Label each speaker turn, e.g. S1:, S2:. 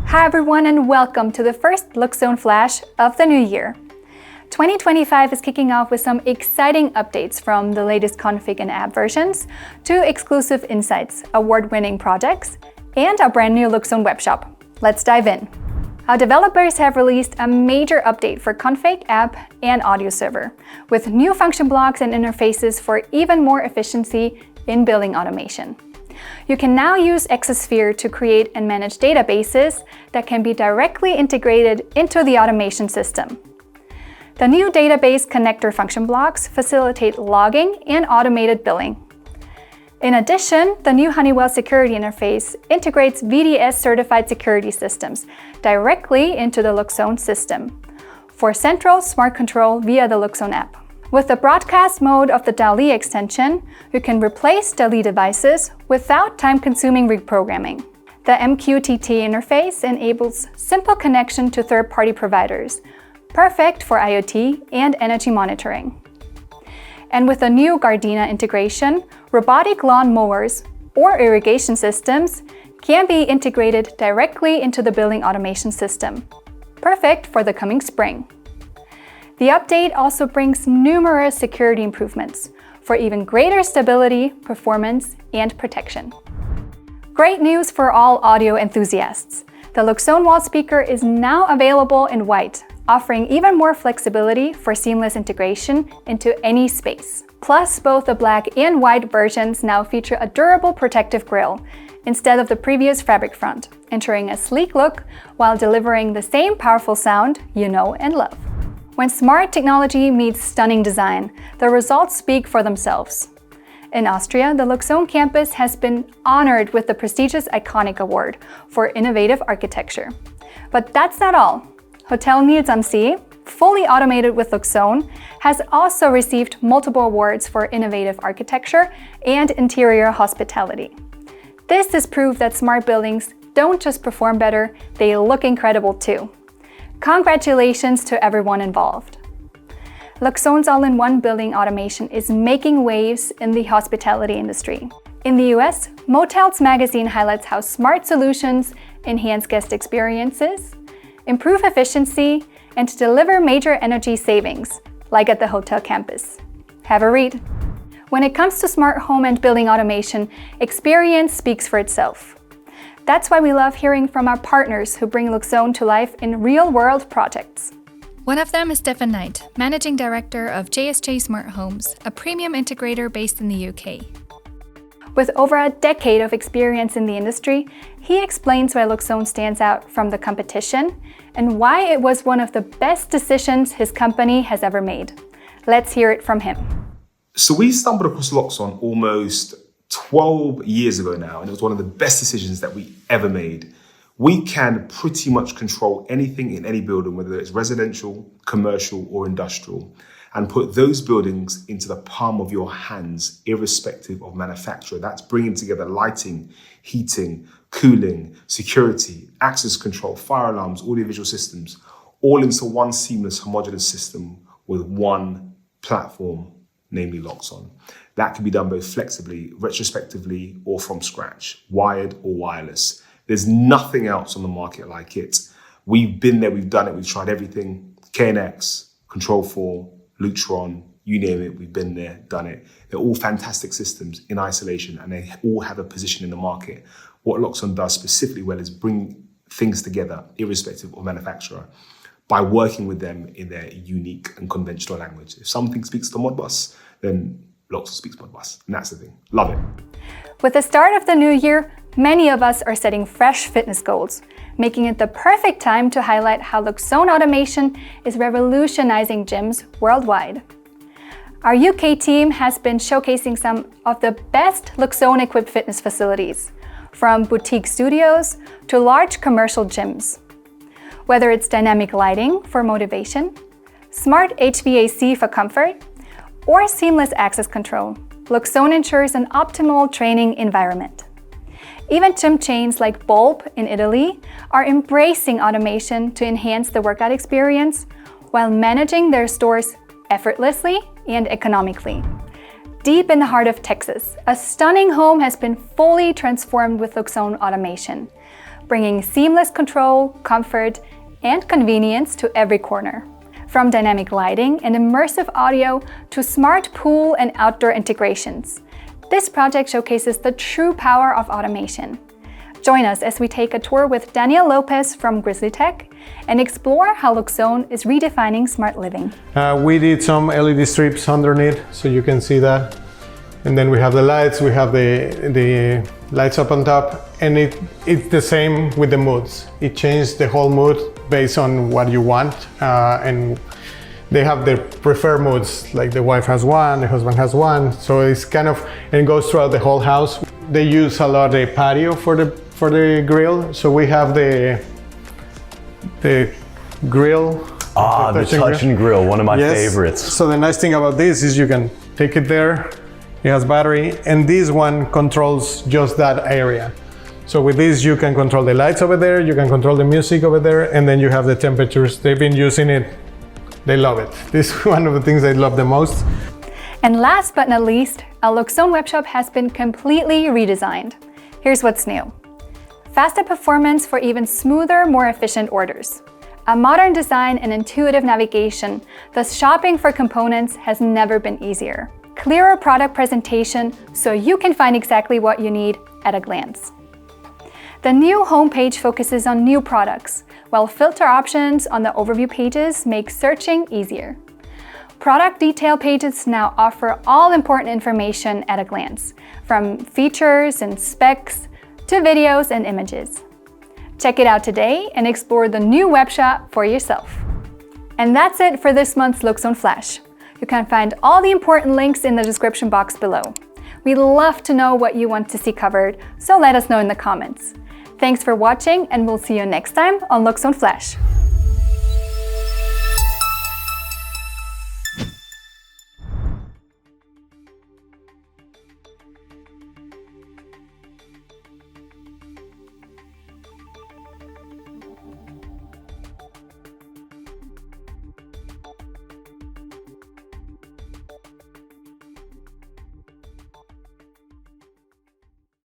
S1: Hi everyone and welcome to the first Loxone Flash of the new year. 2025 is kicking off with some exciting updates from the latest config and app versions to exclusive insights, award-winning projects, and our brand new Loxone Webshop. Let's dive in. Our developers have released a major update for config, app, and audio server, with new function blocks and interfaces for even more efficiency in building automation. You can now use Exosphere to create and manage databases that can be directly integrated into the automation system. The new database connector function blocks facilitate logging and automated billing. In addition, the new Honeywell security interface integrates VDS-certified security systems directly into the Loxone system for central smart control via the Loxone app. With the broadcast mode of the DALI extension, you can replace DALI devices without time-consuming reprogramming. The MQTT interface enables simple connection to third-party providers, perfect for IoT and energy monitoring. And with the new Gardena integration, robotic lawn mowers or irrigation systems can be integrated directly into the building automation system, perfect for the coming spring. The update also brings numerous security improvements for even greater stability, performance, and protection. Great news for all audio enthusiasts! The Loxone wall speaker is now available in white, offering even more flexibility for seamless integration into any space. Plus, both the black and white versions now feature a durable protective grille instead of the previous fabric front, ensuring a sleek look while delivering the same powerful sound you know and love. When smart technology meets stunning design, the results speak for themselves. In Austria, the Loxone campus has been honored with the prestigious Iconic Award for innovative architecture. But that's not all. Hotel Niels am See, fully automated with Loxone, has also received multiple awards for innovative architecture and interior hospitality. This is proof that smart buildings don't just perform better, they look incredible too. Congratulations to everyone involved. Loxone's all-in-one building automation is making waves in the hospitality industry. In the US, Motels magazine highlights how smart solutions enhance guest experiences, improve efficiency, and deliver major energy savings, like at the hotel campus. Have a read. When it comes to smart home and building automation, experience speaks for itself. That's why we love hearing from our partners who bring Loxone to life in real-world projects.
S2: One of them is Stefan, Managing Director of JSJ Smart Homes, a premium integrator based in the UK.
S1: With over a decade of experience in the industry, he explains why Loxone stands out from the competition and why it was one of the best decisions his company has ever made. Let's hear it from him.
S3: So we stumbled across Loxone almost 12 years ago now, and it was one of the best decisions that we ever made. We can pretty much control anything in any building, whether it's residential, commercial, or industrial, and put those buildings into the palm of your hands, irrespective of manufacturer. That's bringing together lighting, heating, cooling, security, access control, fire alarms, audiovisual systems, all into one seamless, homogeneous system with one platform, namely Loxone. That can be done both flexibly, retrospectively, or from scratch, wired or wireless. There's nothing else on the market like it. We've been there, we've done it, we've tried everything. KNX, Control4, Lutron, you name it, we've been there, done it. They're all fantastic systems in isolation, and they all have a position in the market. What Loxone does specifically well is bring things together, irrespective of manufacturer, by working with them in their unique and conventional language. If something speaks to Modbus, then Loxone speaks Modbus, and that's the thing. Love it.
S1: With the start of the new year, many of us are setting fresh fitness goals, making it the perfect time to highlight how Loxone automation is revolutionizing gyms worldwide. Our UK team has been showcasing some of the best Loxone-equipped fitness facilities, from boutique studios to large commercial gyms. Whether it's dynamic lighting for motivation, smart HVAC for comfort, or seamless access control, Loxone ensures an optimal training environment. Even gym chains like Bulb in Italy are embracing automation to enhance the workout experience while managing their stores effortlessly and economically. Deep in the heart of Texas, a stunning home has been fully transformed with Loxone automation, bringing seamless control, comfort, and convenience to every corner. From dynamic lighting and immersive audio to smart pool and outdoor integrations, this project showcases the true power of automation. Join us as we take a tour with Daniel Lopez from Grizzly Tech and explore how Loxone is redefining smart living.
S4: We did some LED strips underneath, so you can see that. And then we have the lights, we have the lights up on top, and it's the same with the moods. It changed the whole mood based on what you want, and they have their preferred moods, like the wife has one, the husband has one, so it's kind of, and it goes throughout the whole house. They use a lot the patio for the grill, so we have the grill.
S5: The touch and grill, one of my favorites.
S4: So the nice thing about this is you can take it there, it has battery, and this one controls just that area. So with this you can control the lights over there, you can control the music over there, and then you have the temperatures. They've been using it, they love it. This is one of the things they love the most.
S1: And last but not least, our Loxone Webshop has been completely redesigned. Here's what's new. Faster performance for even smoother, more efficient orders. A modern design and intuitive navigation, thus shopping for components has never been easier. Clearer product presentation so you can find exactly what you need at a glance. The new homepage focuses on new products, while filter options on the overview pages make searching easier. Product detail pages now offer all important information at a glance, from features and specs to videos and images. Check it out today and explore the new webshop for yourself. And that's it for this month's Loxone Flash. You can find all the important links in the description box below. We'd love to know what you want to see covered, so let us know in the comments. Thanks for watching, and we'll see you next time on Loxone Flash.